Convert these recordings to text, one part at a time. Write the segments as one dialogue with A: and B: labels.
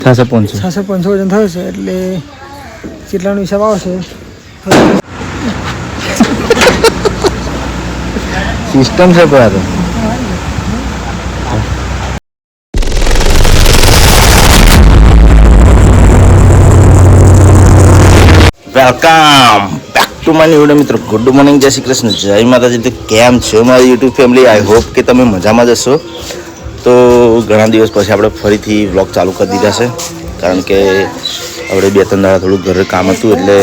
A: 600 વજન થયું છે એટલે કેટલાનો હિસાબ આવશે
B: સિસ્ટમ છે પર welcome back to my new video મિત્રો. ગુડ મોર્નિંગ, જય શ્રી કૃષ્ણ, જય માતાજી. તો કેમ છો મારી યુટ્યુબ ફેમિલી? આઈ હોપ કે તમે મજામાં જ હશો. તો ઘણા દિવસ પછી આપણે ફરીથી વ્લોગ ચાલુ કરી દીધા છે, કારણ કે આપણે 2-3 દાડા થોડું ઘરે કામ હતું એટલે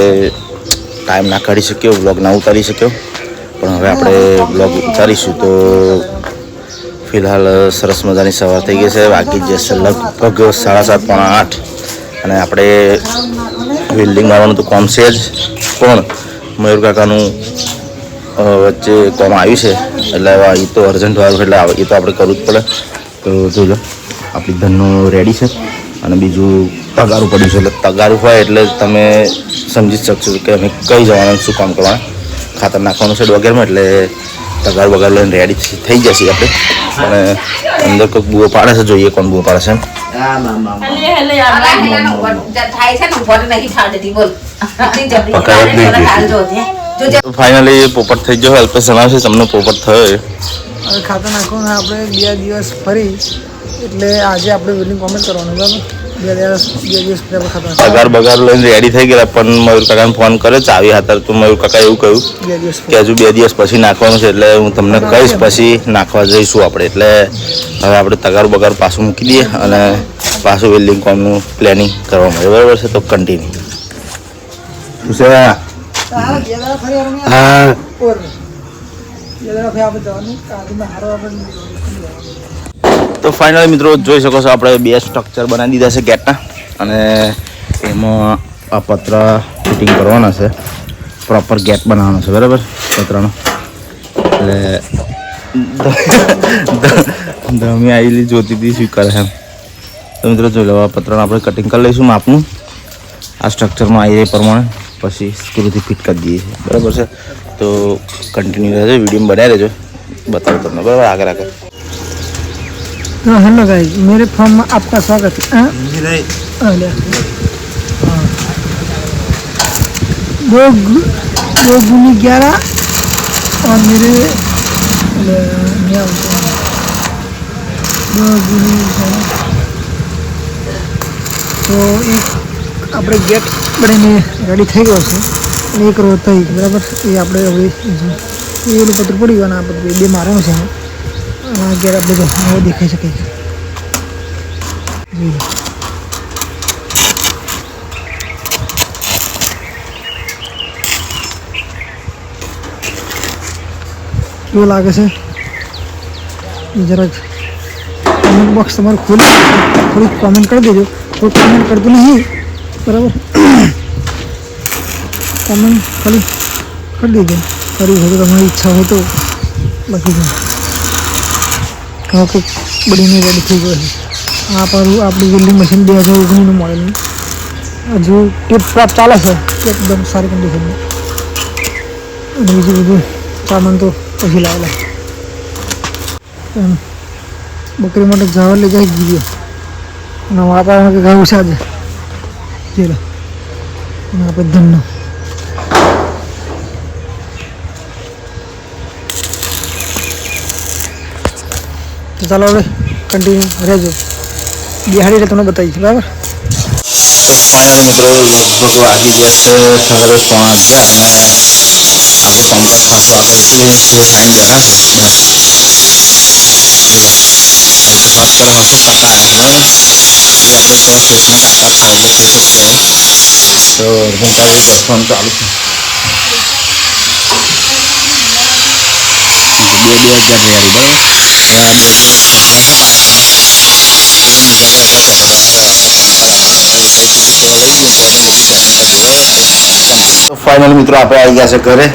B: ટાઈમ ના કાઢી શક્યો, વ્લોગ ના ઉતારી શક્યો. પણ હવે આપણે વ્લોગ ઉતારીશું. તો ફિલહાલ સરસ મજાની સવાર થઈ ગઈ છે, વાગી જશે લગભગ 7:30 પોણા 8 અને આપણે વેલ્ડિંગ મારવાનું તો કોમ છે જ, પણ મયુર કાકાનું વચ્ચે કોમ આવ્યું છે એટલે એ તો અર્જન્ટ વાળું એટલે એ તો આપણે કરવું જ પડે. તો જોજો આપણી ધનનું રેડી છે અને બીજું તગારું પડ્યું છે, એટલે તગારું હોય એટલે તમે સમજી શકશો કે અમે કઈ જવાનું, શું કામ કરવાનું, ખાતર નાખવાનું છે વગેરેમાં. એટલે તગાર વગર લઈને રેડી થઈ જશે આપણે. અને અંદર કોઈક બુઓ પાડે છે, જોઈએ કોણ બુઓ પાડે છે. ફાઇનલી પોપટ થઈ ગયો. અલ્પેશ જણાવશે તમને પોપટ થયો એ.
A: હવે ખાતર નાખવાનું આપણે 2 દિવસ ફરી, એટલે આજે આપણે વેલ્ડિંગ કોમેન્ટ કરવાનું બરાબર. 2 દિવસ આપણે ખાતર
B: તગાર બગાર લઈને રેડી થઈ ગયા, પણ મયુર કાકાને ફોન કર્યો ચાવી હાથર. તો મયુર કાકા એવું કહ્યું કે હજુ 2 દિવસ પછી નાખવાનું છે, એટલે હું તમને કહીશ પછી નાખવા જઈશું આપણે. એટલે હવે આપણે તગાર બગાર પાછું મૂકી દઈએ અને પાછું વેલ્ડિંગ કોમનું પ્લાનિંગ કરવા મળે, બરાબર છે? તો કન્ટિન્યુ હા. તો ફાઇનલી મિત્રો જોઈ શકો છો આપણે 2 સ્ટ્રક્ચર બનાવી દીધા છે ગેટના, અને એમાં આ પતરા ફિટિંગ કરવાના છે. પ્રોપર ગેટ બનાવવાનો છે, બરાબર, પતરાનો. એટલે ધમી આવેલી જોતી હતી શું કરે એમ. તો મિત્રો જોઈ લો, આ પતરાનું આપણે કટિંગ કરી લઈશું માપનું. આ સ્ટ્રક્ચરમાં આવી રહે પ્રમાણે પછી સ્ક્રૂથી ફિટ કરી દઈએ છીએ, બરાબર છે? તો કન્ટિન્યુ રહેજો, વિડીયો બનાવી રહેજો, बताओ तुमने, बराबर? आगे आगे.
A: हाँ हेलो गाइस, मेरे फॉर्म में आपका स्वागत है. दो गुनी 11 और मेरे 2 गुनी 11. તો એક આપણે ગેટ બનીને રેડી થઈ ગયો છે, અને એક રો થઈ બરાબર. એ આપણે હવે એનું પત્ર પડ્યું અને આ પત્ર 2 મારવાનું છે. આ ગેટ આપણે જો આવો દેખાઈ શકે છે. કેવું લાગે છે એ જરાક કમેન્ટ બોક્સ તમારું ખોલી થોડીક કોમેન્ટ કરી દેજો. કોઈ કોમેન્ટ કરતું નહીં, બરાબર? કોમેન્ટ ખાલી કરી દેજો. કરી હોય તો તમારી ઈચ્છા હોય તો લખી દો. હવે કંઈક બનીને રેડી થઈ ગયો છે. આ પારું આપણી વેલ્ડિંગ મશીન 2019નું મોડેલનું હજુ ટીપ ટોપ ચાલે છે, એકદમ સારી કન્ડિશનમાં. અને બીજું બધું સામાન તો પછી લાવેલા. બકરી માટે જવા લઈ જાય ગયો અને વાતાવરણ કે ઘઉં છે આજે ચલો. અને આપણે ધનનો તો ચાલો હવે કન્ટિન્યુ રહેજો, બિહાડી તમને બતાવીશ, બરાબર?
B: તો ફાઇનલી મિત્રો લગભગ વાગી ગયા છે 10:30 પોણા 11 અને આપણે કોમ્પ્લેટ ખાસો આગળ છે, તો ટાઈમ જણા છે. વાત કરવા તો કાકા આવ્યા, બરાબર? એ આપણે થોડા ખેતમાં કાકા ખાઈએ કહી શકતો હોય. તો અર્જુનભાઈ દર્શન ચાલુ છે. 2 દિવસ જ્યાં તૈયારી, બરાબર? હવે આ 2 દિવસ તો ફાઇનલ મિત્રો આપણે આવી ગયા છે ઘરે.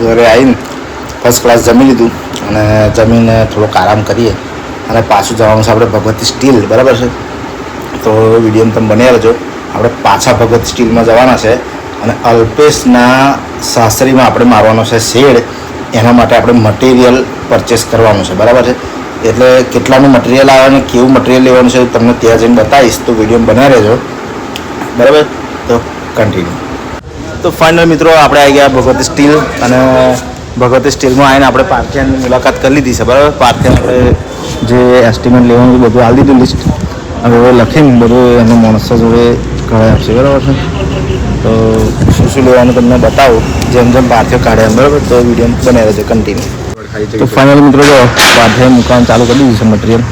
B: ઘરે આવીને ફર્સ્ટ ક્લાસ જમી લીધું અને જમીને થોડોક આરામ કરીએ અને પાછું જવાનું છે આપણે ભગવતી સ્ટીલ, બરાબર છે? તો વિડીયો તમે બન્યા રહેજો. આપણે પાછા ભગવત સ્ટીલમાં જવાના છે અને અલ્પેશના સાસરીમાં આપણે મારવાનો છે શેડ. એના માટે આપણે મટીરિયલ પરચેસ કરવાનું છે, બરાબર છે? એટલે કેટલાનું મટીરિયલ આવે અને કેવું મટીરિયલ લેવાનું છે તમને ત્યાં જઈને બતાવીશ, તો વિડીયો બનાવી રહેજો બરાબર. તો કન્ટિન્યુ. તો ફાઇનલ મિત્રો આપણે આવી ગયા ભગવતી સ્ટીલ, અને ભગવતી સ્ટીલમાં આવીને આપણે પાર્થિયાની મુલાકાત કરી લીધી છે બરાબર. પાર્થિયા આપણે જે એસ્ટિમેટ લેવાનું બધું આપી દીધું લિસ્ટ, હવે લખીને બધું એનું માણસો જોડે કઢાઈ આપશે બરાબર છે. તો શું શું લેવાનું તમને બતાવું જેમ જેમ પાર્થિયો કાઢે એમ બરાબર. તો વિડીયો બનાવી રહેજો કન્ટિન્યુ. તો ફાઇનલ મિત્રો જો પાર્થિયા મુકાન ચાલુ કરી દીધું છે મટીરિયલ.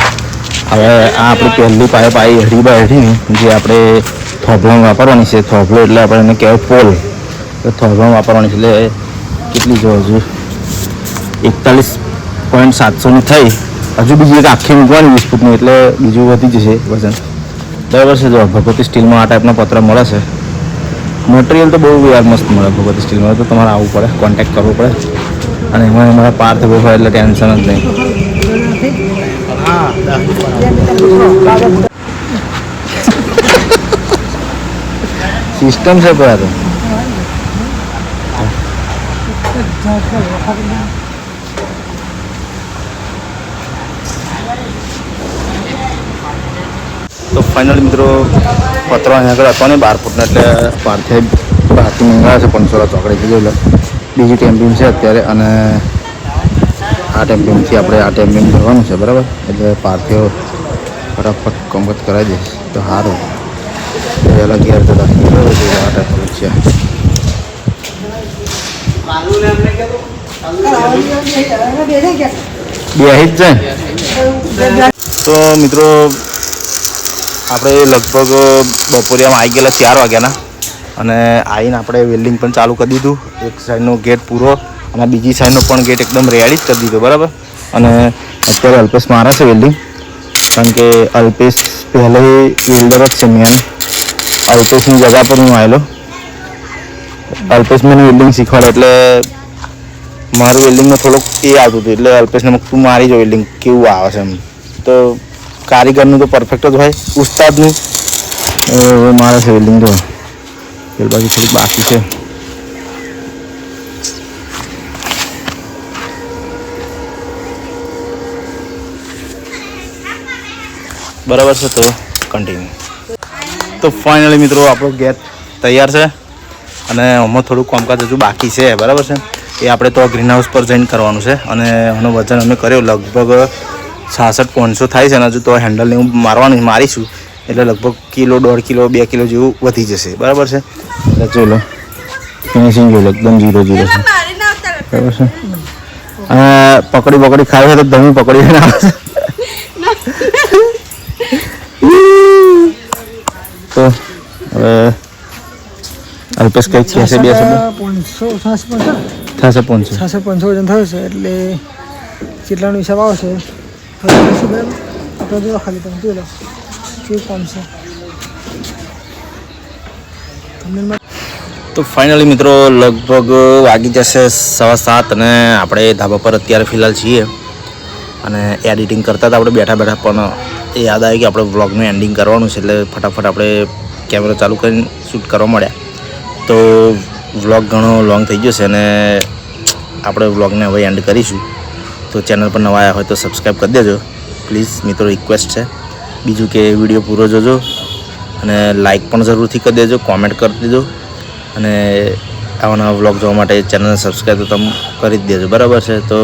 B: હવે આ આપણી પહેલી પાઇપ આવી અઢી બાય અઢીની, જે આપણે થોભલામાં વાપરવાની છે. થોભલો એટલે આપણે એને કહેવાય પોલ. તો થોભલામાં વાપરવાની છે એટલે કેટલી જો હજુ 41.700ની થઈ, હજુ બીજી એક આખી મૂકવાની 20 ફૂટની, એટલે બીજું વધી જશે વજન બરાબર છે. જો ભગવતી સ્ટીલમાં આ ટાઈપના પત્ર મળે છે. મટીરિયલ તો બહુ યાર મસ્ત મળે ભગવતી સ્ટીલમાં. તો તમારે આવવું પડે, કોન્ટેક્ટ કરવો પડે, અને એમાં અમારા પાર્થ ઉભો હોય એટલે ટેન્શન જ નહીં. સિસ્ટમ છે પર તો ફાઇનલ મિત્રો પત્રો અહીંયા આગળ હતો ને 12 ફૂટનો, એટલે પાર્થિયા બહારથી મંગાવે છે 500 ચોકડીથી. જોઈ લો બીજી ટેમ્પિંગ છે અત્યારે, અને આ ટેમ્પિંગથી આપણે આ ટેમ્પિંગ ભરવાનું છે બરાબર. એટલે પાર્થિયો ફટાફટ કોમ્પેક્ટ કરાવી દઈશ તો સારું. પહેલાં ઘેર તો રાખી બરાબર છે. આ ટાઈપનું છે. બેહી જ જાય. તો મિત્રો આપણે લગભગ બપોરિયામાં આવી ગયેલા 4 વાગ્યાના, અને આવીને આપણે વેલ્ડિંગ પણ ચાલુ કરી દીધું. એક સાઈડનો ગેટ પૂરો અને બીજી સાઈડનો પણ ગેટ એકદમ રેડી જ કરી દીધો બરાબર. અને અત્યારે અલ્પેશ મારે છે વેલ્ડિંગ, કારણ કે અલ્પેશ પહેલે વેલ્ડર જ છે મેન. અલ્પેશની જગ્યા પર હું આવેલો. અલ્પેશ મને વેલ્ડિંગ શીખવાડે, એટલે મારું વેલ્ડિંગમાં થોડુંક એ આવતું હતું, એટલે અલ્પેશને તું મારી જો વેલ્ડિંગ કેવું આવે છે એમ. તો કારીગરનું તો પરફેક્ટ જ હોય, ઉસ્તાદનું. મારે છે વેલ્ડિંગ જો પેલ બાજુ થોડીક બાકી છે. બરાબર છે. તો કન્ટિન્યુ. તો ફાઇનલી મિત્રો આપણો ગેટ તૈયાર છે, અને આમાં થોડું કામકાજ હજુ બાકી છે બરાબર છે. એ આપણે તો ગ્રીન હાઉસ પર જઈને કરવાનું છે, અને એનું વજન અમે કર્યો લગભગ 66-500 થાય છે, અને હજુ તો હેન્ડલને હું મારીશું એટલે લગભગ કિલો 1.5 કિલો 2 કિલો જેવું વધી જશે બરાબર છે. એટલે જોઈ લો ફિનિશિંગ જોઈ લો એકદમ 0-0 છે બરાબર છે. અને પકડી ખાવી હોય તો ધમી પકડી આવે છે. તો હવે અલ્પેશ કંઈક છે 500 થશે 500
A: વજન થયું છે, એટલે કેટલાનો હિસાબ આવશે આપણે જો ખાલી તમે જોઈ લો કેવું કામ છે.
B: તો ફાઇનલી મિત્રો લગભગ વાગી જશે 7:15, અને આપણે ધાબા પર અત્યારે ફિલહાલ છીએ, અને એડિટિંગ કરતા હતા આપણે બેઠા પણ એ યાદ આવી કે આપણે વ્લોગનું એન્ડિંગ કરવાનું છે, એટલે ફટાફટ આપણે કેમેરો ચાલુ કરીને શૂટ કરવા મળ્યા. તો વ્લોગ ઘણો લોંગ થઈ ગયો છે, અને આપણે વ્લોગને હવે એન્ડ કરીશું. તો ચેનલ પર નવા આવ્યા હોય તો સબસ્ક્રાઈબ કરી દેજો પ્લીઝ મિત્રો, રિક્વેસ્ટ છે. બીજું કે વિડીયો પૂરો જોજો, અને લાઇક પણ જરૂરથી કરી દેજો, કોમેન્ટ કરી દેજો, અને આવા નવા વ્લોગ જોવા માટે ચેનલને સબસ્ક્રાઈબ તો તમે કરી જ દેજો બરાબર છે. તો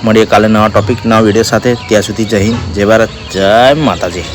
B: મળીએ કાલે નવા ટોપિક નવા વિડીયો સાથે. ત્યાં સુધી જય હિન્દ, જય ભારત, જય માતાજી.